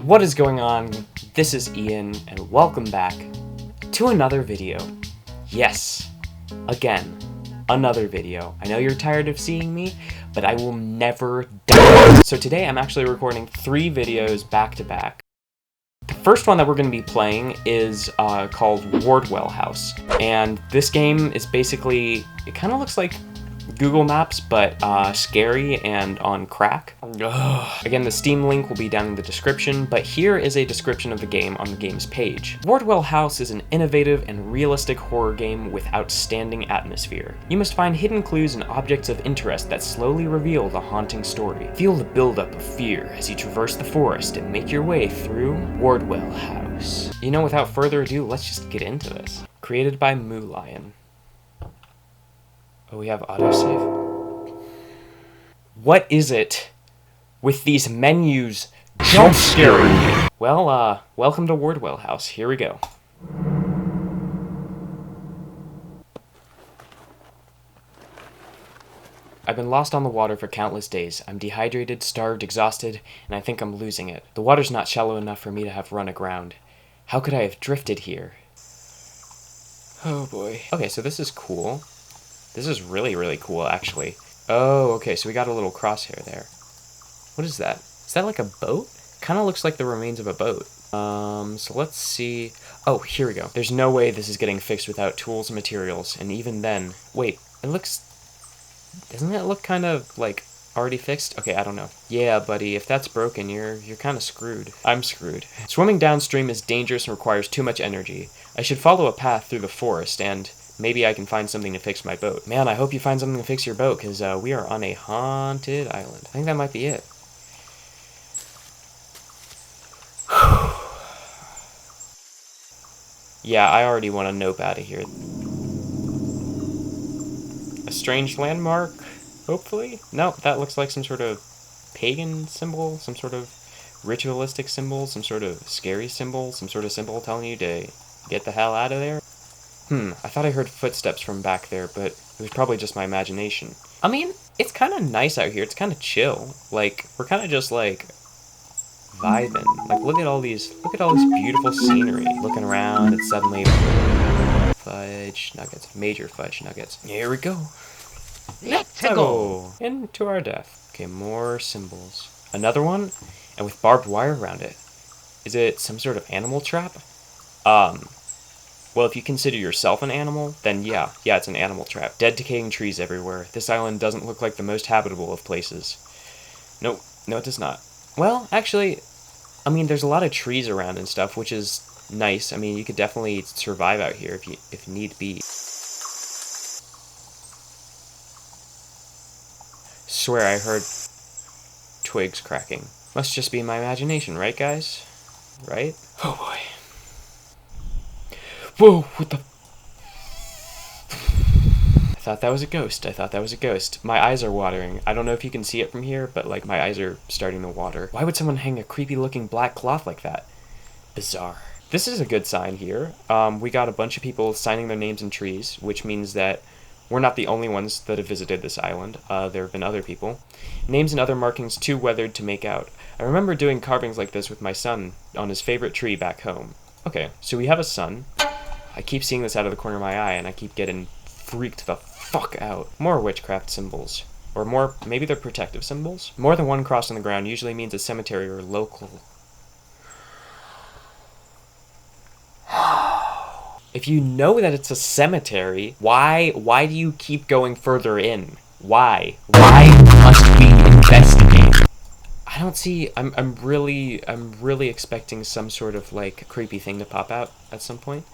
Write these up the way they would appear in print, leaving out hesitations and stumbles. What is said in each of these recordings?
What is going on? This is Ian, and welcome back to another video. Yes, again, another video. I know you're tired of seeing me, but I will never die. So today I'm actually recording 3 videos back to back. The first one that we're going to be playing is called Wardwell House, and this game is basically, it kind of looks like Google Maps, but scary and on crack. Ugh. Again, the Steam link will be down in the description, but here is a description of the game on the game's page. Wardwell House is an innovative and realistic horror game with outstanding atmosphere. You must find hidden clues and objects of interest that slowly reveal the haunting story. Feel the buildup of fear as you traverse the forest and make your way through Wardwell House. You know, without further ado, let's just get into this. Created by Moo Lion. Oh, we have autosave? What is it with these menus jump scaring me? Well, welcome to Wardwell House. Here we go. I've been lost on the water for countless days. I'm dehydrated, starved, exhausted, and I think I'm losing it. The water's not shallow enough for me to have run aground. How could I have drifted here? Oh boy. Okay, so this is cool. This is really, really cool, actually. Oh, okay, so we got a little crosshair there. What is that? Is that like a boat? Kind of looks like the remains of a boat. So let's see. Oh, here we go. There's no way this is getting fixed without tools and materials, and even then... Wait, it looks... Doesn't that look kind of, like, already fixed? Okay, I don't know. Yeah, buddy, if that's broken, you're kind of screwed. I'm screwed. Swimming downstream is dangerous and requires too much energy. I should follow a path through the forest, and... maybe I can find something to fix my boat. Man, I hope you find something to fix your boat, because we are on a haunted island. I think that might be it. Yeah, I already want to nope out of here. A strange landmark, hopefully? Nope, that looks like some sort of pagan symbol, some sort of ritualistic symbol, some sort of scary symbol, some sort of symbol telling you to get the hell out of there. I thought I heard footsteps from back there, but it was probably just my imagination. I mean, it's kind of nice out here. It's kind of chill. Like, we're kind of just, like, vibing. Like, look at all this beautiful scenery. Looking around, and suddenly... fudge nuggets. Major fudge nuggets. Here we go. Let's go! Into our death. Okay, more symbols. Another one? And with barbed wire around it. Is it some sort of animal trap? Well, if you consider yourself an animal, then yeah, it's an animal trap. Dead, decaying trees everywhere. This island doesn't look like the most habitable of places. Nope, no it does not. Well, actually, I mean, there's a lot of trees around and stuff, which is nice. I mean, you could definitely survive out here if need be. Swear I heard twigs cracking. Must just be my imagination, right, guys? Right? Oh boy. Whoa, what the... I thought that was a ghost. My eyes are watering. I don't know if you can see it from here, but like my eyes are starting to water. Why would someone hang a creepy looking black cloth like that? Bizarre. This is a good sign here. We got a bunch of people signing their names in trees, which means that we're not the only ones that have visited this island. There have been other people. Names and other markings too weathered to make out. I remember doing carvings like this with my son on his favorite tree back home. Okay, so we have a sun. I keep seeing this out of the corner of my eye, and I keep getting freaked the fuck out. More witchcraft symbols. Or more, maybe they're protective symbols? More than one cross on the ground usually means a cemetery or local. If you know that it's a cemetery, why do you keep going further in? Why? Why must we investigate? I don't see, I'm really expecting some sort of, like, creepy thing to pop out at some point.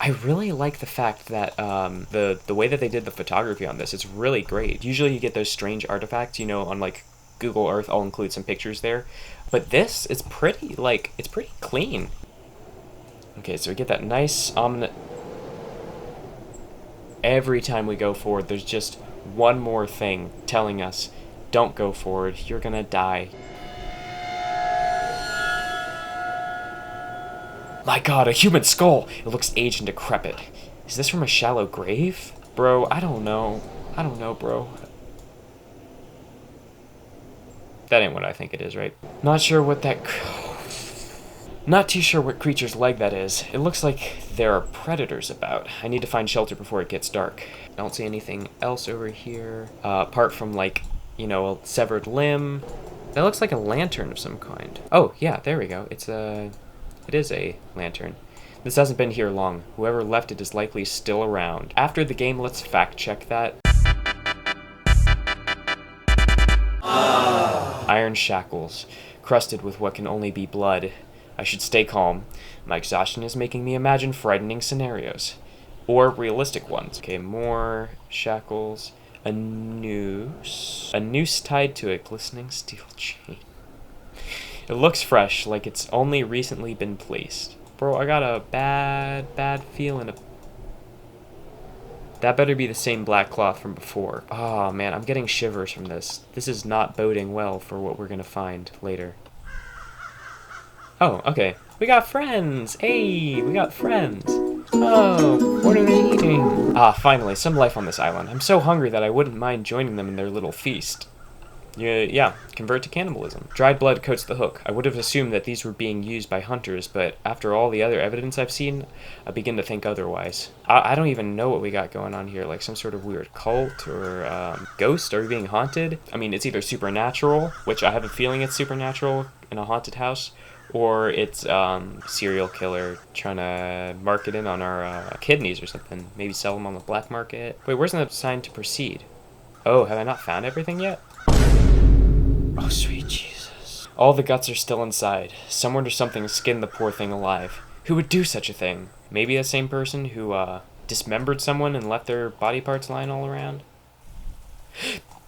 I really like the fact that the way that they did the photography on this, it's really great. Usually you get those strange artifacts, you know, on like Google Earth, I'll include some pictures there. But this is pretty, like, it's pretty clean. Okay, so we get that nice ominous... Every time we go forward, there's just one more thing telling us, don't go forward, you're gonna die. My god, a human skull! It looks aged and decrepit. Is this from a shallow grave? Bro, I don't know. Bro. That ain't what I think it is, right? Not sure what that... Not too sure what creature's leg that is. It looks like there are predators about. I need to find shelter before it gets dark. I don't see anything else over here, apart from, like, you know, a severed limb. That looks like a lantern of some kind. Oh, yeah, there we go. It is a lantern. This hasn't been here long. Whoever left it is likely still around. After the game, let's fact check that. Iron shackles, crusted with what can only be blood. I should stay calm. My exhaustion is making me imagine frightening scenarios. Or realistic ones. Okay, more shackles. A noose. A noose tied to a glistening steel chain. It looks fresh, like it's only recently been placed. Bro, I got a bad feeling. That better be the same black cloth from before. Oh man, I'm getting shivers from this. This is not boding well for what we're gonna find later. Oh, okay. We got friends! Hey, we got friends! Oh, what are they eating? Ah, finally, some life on this island. I'm so hungry that I wouldn't mind joining them in their little feast. Yeah, convert to cannibalism. Dried blood coats the hook. I would have assumed that these were being used by hunters, but after all the other evidence I've seen, I begin to think otherwise. I don't even know what we got going on here, like some sort of weird cult or ghost. Are we being haunted? I mean, it's either supernatural, which I have a feeling it's supernatural in a haunted house, or it's serial killer trying to market in on our kidneys or something. Maybe sell them on the black market. Wait, where's the sign to proceed? Oh, have I not found everything yet? Oh, sweet Jesus. All the guts are still inside. Someone or something skinned the poor thing alive. Who would do such a thing? Maybe the same person who dismembered someone and left their body parts lying all around?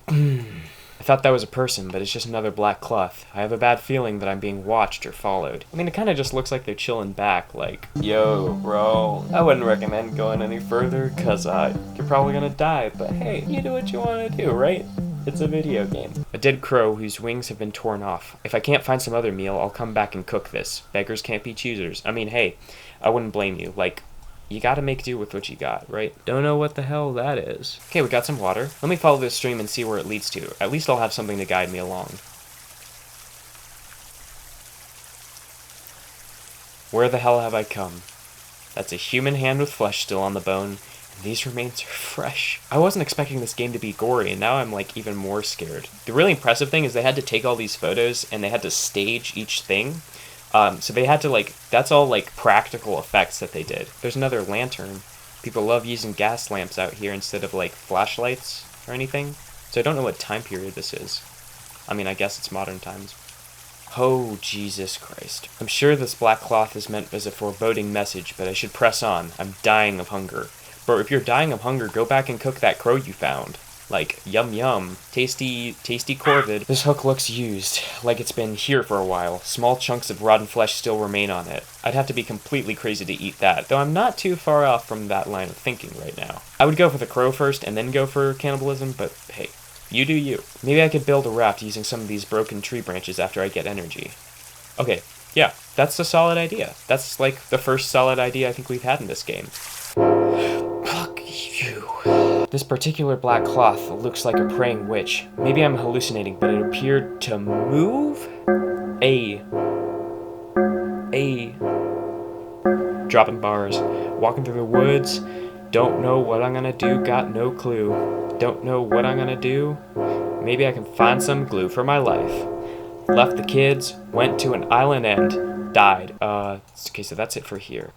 I thought that was a person, but it's just another black cloth. I have a bad feeling that I'm being watched or followed. I mean, it kind of just looks like they're chilling back, like, yo, bro, I wouldn't recommend going any further, cause you're probably gonna die, but hey, you do what you want to do, right? It's a video game. A dead crow whose wings have been torn off. If I can't find some other meal, I'll come back and cook this. Beggars can't be choosers. I mean, hey, I wouldn't blame you. Like, you gotta make do with what you got, right? Don't know what the hell that is. Okay, we got some water. Let me follow this stream and see where it leads to. At least I'll have something to guide me along. Where the hell have I come? That's a human hand with flesh still on the bone. These remains are fresh. I wasn't expecting this game to be gory, and now I'm, like, even more scared. The really impressive thing is they had to take all these photos, and they had to stage each thing. So they had to, like, that's all, like, practical effects that they did. There's another lantern. People love using gas lamps out here instead of, like, flashlights or anything. So I don't know what time period this is. I mean, I guess it's modern times. Oh, Jesus Christ. I'm sure this black cloth is meant as a foreboding message, but I should press on. I'm dying of hunger. Bro, if you're dying of hunger, go back and cook that crow you found. Like, yum yum. Tasty corvid. This hook looks used, like it's been here for a while. Small chunks of rotten flesh still remain on it. I'd have to be completely crazy to eat that, though I'm not too far off from that line of thinking right now. I would go for the crow first and then go for cannibalism, but hey, you do you. Maybe I could build a raft using some of these broken tree branches after I get energy. Okay, yeah, that's a solid idea. That's like the first solid idea I think we've had in this game. Fuck you. This particular black cloth looks like a praying witch. Maybe I'm hallucinating, but it appeared to move? Dropping bars. Walking through the woods. Don't know what I'm gonna do, got no clue. Don't know what I'm gonna do. Maybe I can find some glue for my life. Left the kids, went to an island and died. Okay, so that's it for here.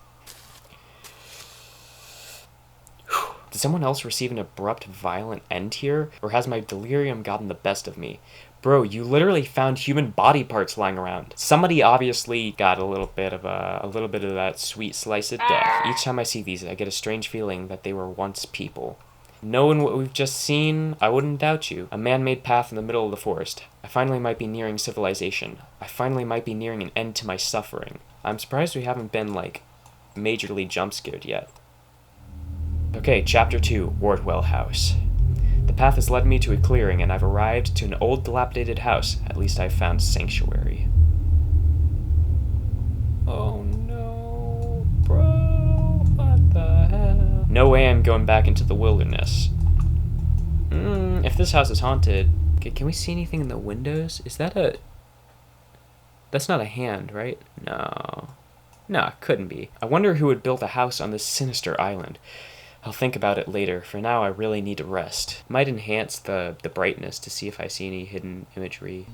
Did someone else receive an abrupt, violent end here? Or has my delirium gotten the best of me? Bro, you literally found human body parts lying around. Somebody obviously got a little bit of that sweet slice of death. Each time I see these, I get a strange feeling that they were once people. Knowing what we've just seen, I wouldn't doubt you. A man-made path in the middle of the forest. I finally might be nearing civilization. I finally might be nearing an end to my suffering. I'm surprised we haven't been, like, majorly jump-scared yet. Okay, Chapter 2, Wardwell House. The path has led me to a clearing, and I've arrived to an old, dilapidated house. At least I've found sanctuary. Oh no, bro, what the hell? No way I'm going back into the wilderness. If this house is haunted... Okay, can we see anything in the windows? Is that a... That's not a hand, right? No. No, it couldn't be. I wonder who would build a house on this sinister island. I'll think about it later. For now, I really need to rest. Might enhance the brightness to see if I see any hidden imagery.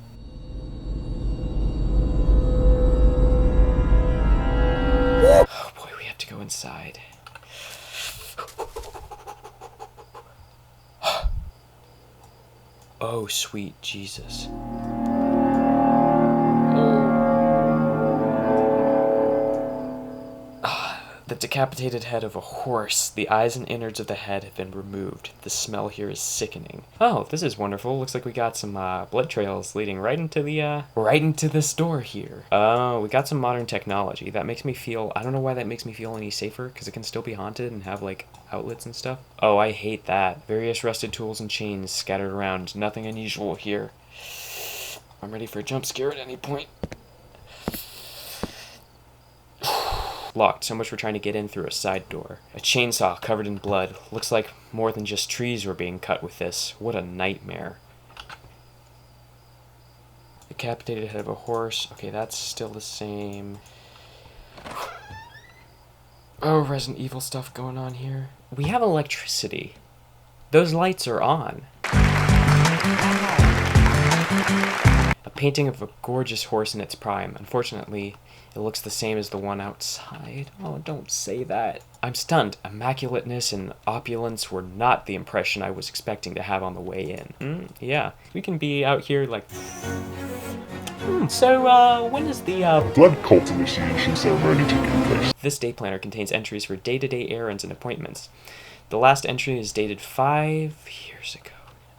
Oh boy, we have to go inside. Oh, sweet Jesus. The decapitated head of a horse. The eyes and innards of the head have been removed. The smell here is sickening. Oh, this is wonderful. Looks like we got some blood trails leading right into this door here. Oh, we got some modern technology. That makes me feel, I don't know why that makes me feel any safer, because it can still be haunted and have, like, outlets and stuff. Oh, I hate that. Various rusted tools and chains scattered around. Nothing unusual here. I'm ready for a jump scare at any point. Locked, so much for trying to get in through a side door. A chainsaw covered in blood. Looks like more than just trees were being cut with this. What a nightmare. Decapitated head of a horse. Okay, that's still the same. Oh, Resident Evil stuff going on here. We have electricity. Those lights are on. A painting of a gorgeous horse in its prime. Unfortunately, it looks the same as the one outside. Oh, don't say that. I'm stunned. Immaculateness and opulence were not the impression I was expecting to have on the way in. Yeah, we can be out here like... So, when is the, blood cult initiation ceremony taking place? This day planner contains entries for day-to-day errands and appointments. The last entry is dated 5 years ago.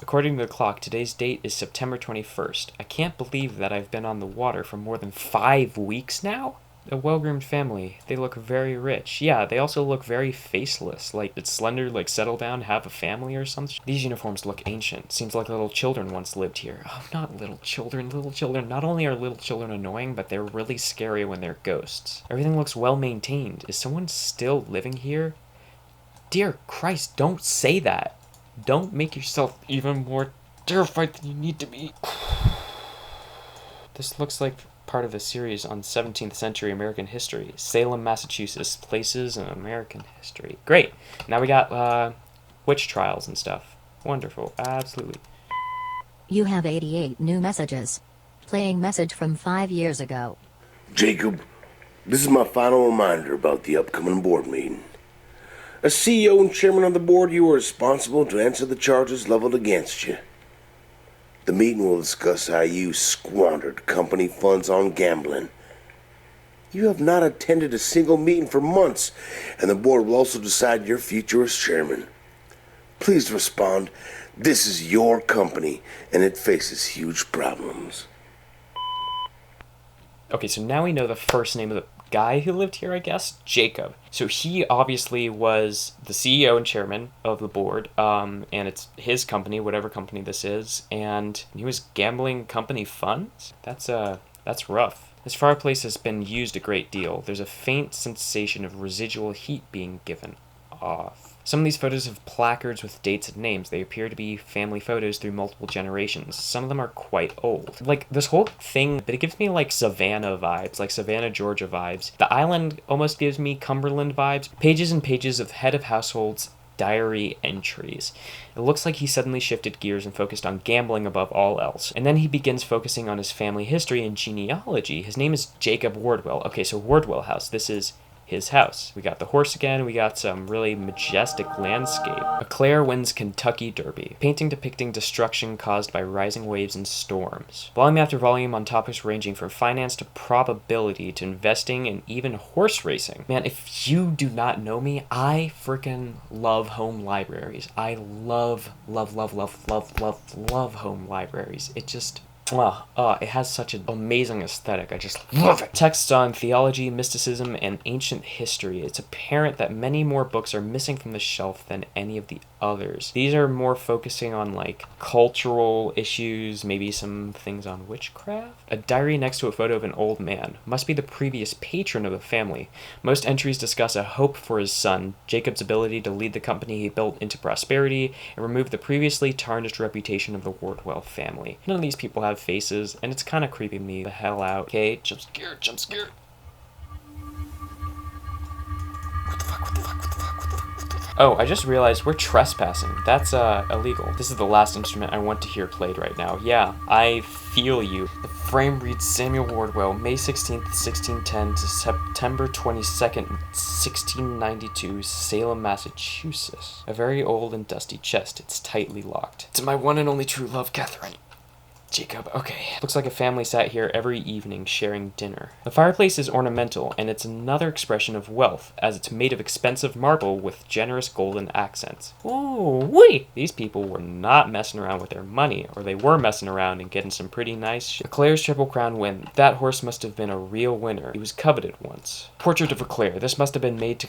According to the clock, today's date is September 21st. I can't believe that I've been on the water for more than 5 weeks now? A well-groomed family. They look very rich. Yeah, they also look very faceless. Like, it's slender, like, settle down, have a family or something. These uniforms look ancient. Seems like little children once lived here. Oh, not little children. Little children. Not only are little children annoying, but they're really scary when they're ghosts. Everything looks well-maintained. Is someone still living here? Dear Christ, don't say that. Don't make yourself even more terrified than you need to be. This looks like part of a series on 17th century American history. Salem, Massachusetts, places in American history. Great. Now we got witch trials and stuff. Wonderful. Absolutely. You have 88 new messages. Playing message from 5 years ago. Jacob, this is my final reminder about the upcoming board meeting. As CEO and chairman of the board, you are responsible to answer the charges leveled against you. The meeting will discuss how you squandered company funds on gambling. You have not attended a single meeting for months, and the board will also decide your future as chairman. Please respond. This is your company, and it faces huge problems. Okay, so now we know the first name of the guy who lived here, I guess, Jacob. So he obviously was the CEO and chairman of the board, and it's his company, whatever company this is, and he was gambling company funds? That's rough. This fireplace has been used a great deal. There's a faint sensation of residual heat being given off. Some of these photos have placards with dates and names. They appear to be family photos through multiple generations. Some of them are quite old. Like, this whole thing, but it gives me, like, Savannah vibes, like Savannah, Georgia vibes. The island almost gives me Cumberland vibes. Pages and pages of head of households diary entries. It looks like he suddenly shifted gears and focused on gambling above all else. And then he begins focusing on his family history and genealogy. His name is Jacob Wardwell. Okay, so Wardwell House. This is his house. We got the horse again. We got some really majestic landscape. A Claire wins Kentucky Derby. Painting depicting destruction caused by rising waves and storms. Volume after volume on topics ranging from finance to probability to investing and even horse racing. Man, if you do not know me, I freaking love home libraries. I love home libraries. It just... it has such an amazing aesthetic. I just love it. Texts on theology, mysticism, and ancient history. It's apparent that many more books are missing from the shelf than any of the others. These are more focusing on, like, cultural issues, maybe some things on witchcraft. A diary next to a photo of an old man. Must be the previous patron of the family. Most entries discuss a hope for his son, Jacob's ability to lead the company he built into prosperity, and remove the previously tarnished reputation of the Wardwell family. None of these people have of faces, and it's kind of creeping me the hell out. Okay, jump scare, jump scare. Oh, I just realized we're trespassing. That's illegal. This is the last instrument I want to hear played right now. Yeah, I feel you. The frame reads Samuel Wardwell, May 16th, 1610 to September 22nd, 1692, Salem, Massachusetts. A very old and dusty chest. It's tightly locked. To my one and only true love, Catherine. Jacob, okay. Looks like a family sat here every evening sharing dinner. The fireplace is ornamental, and it's another expression of wealth, as it's made of expensive marble with generous golden accents. Oh, wait! These people were not messing around with their money, or they were messing around and getting some pretty nice shit. Leclerc's Triple Crown win. That horse must have been a real winner. He was coveted once. Portrait of Leclerc. This must have been made to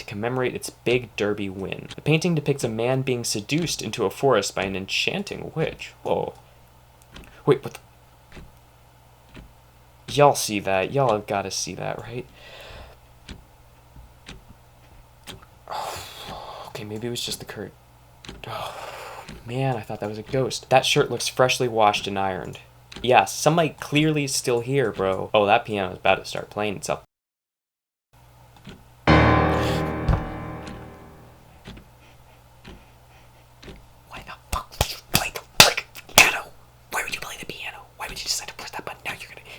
commemorate its big Derby win. The painting depicts a man being seduced into a forest by an enchanting witch. Whoa. Wait, what the... Y'all see that. Y'all have got to see that, right? Oh, okay, maybe it was just the curtain. Oh, man, I thought that was a ghost. That shirt looks freshly washed and ironed. Yeah, somebody clearly is still here, bro. Oh, that piano is about to start playing itself.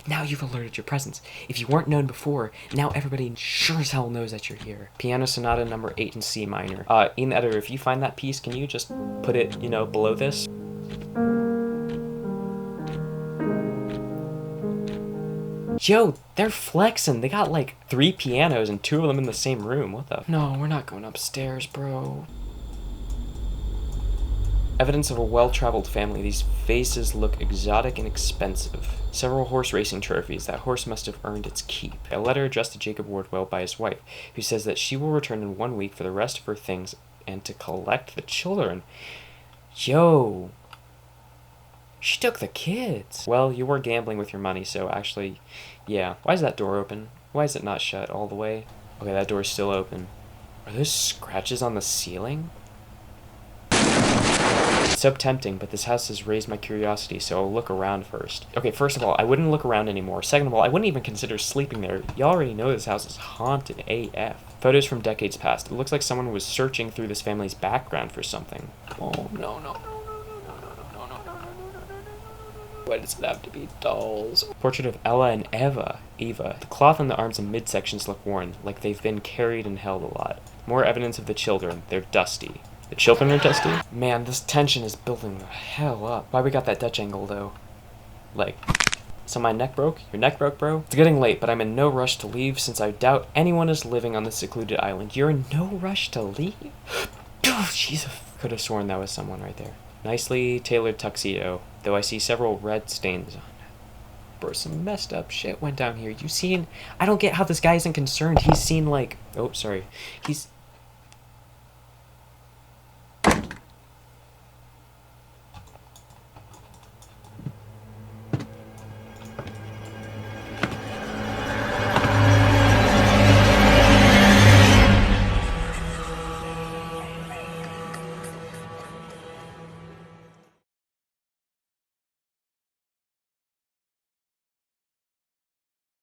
Now you've alerted your presence. If you weren't known before, now everybody sure as hell knows that you're here. Piano Sonata number 8 in C minor. In the editor, if you find that piece, can you just put it, below this? Yo, they're flexing. They got like 3 pianos and 2 of them in the same room. What the? No, we're not going upstairs, bro. Evidence of a well-traveled family. These vases look exotic and expensive. Several horse racing trophies. That horse must have earned its keep. A letter addressed to Jacob Wardwell by his wife, who says that she will return in 1 week for the rest of her things and to collect the children. Yo. She took the kids. Well, you were gambling with your money, so actually, yeah. Why is that door open? Why is it not shut all the way? Okay, that door's still open. Are those scratches on the ceiling? It's so tempting, but this house has raised my curiosity, so I'll look around first. Okay, first of all, I wouldn't look around anymore. Second of all, I wouldn't even consider sleeping there. Y'all already know this house is haunted AF. Photos from decades past. It looks like someone was searching through this family's background for something. Oh, no. Why does it have to be dolls? Portrait of Ella and Eva. The cloth on the arms and midsections look worn, like they've been carried and held a lot. More evidence of the children. They're dusty. The children are dusty? Man, this tension is building the hell up. Why we got that Dutch angle, though? Like, so my neck broke? Your neck broke, bro? It's getting late, but I'm in no rush to leave since I doubt anyone is living on this secluded island. You're in no rush to leave? Oh, Jesus. Could have sworn that was someone right there. Nicely tailored tuxedo, though I see several red stains on it. Bro, some messed up shit went down here. You seen... I don't get how this guy isn't concerned. He's seen, like... Oh, sorry.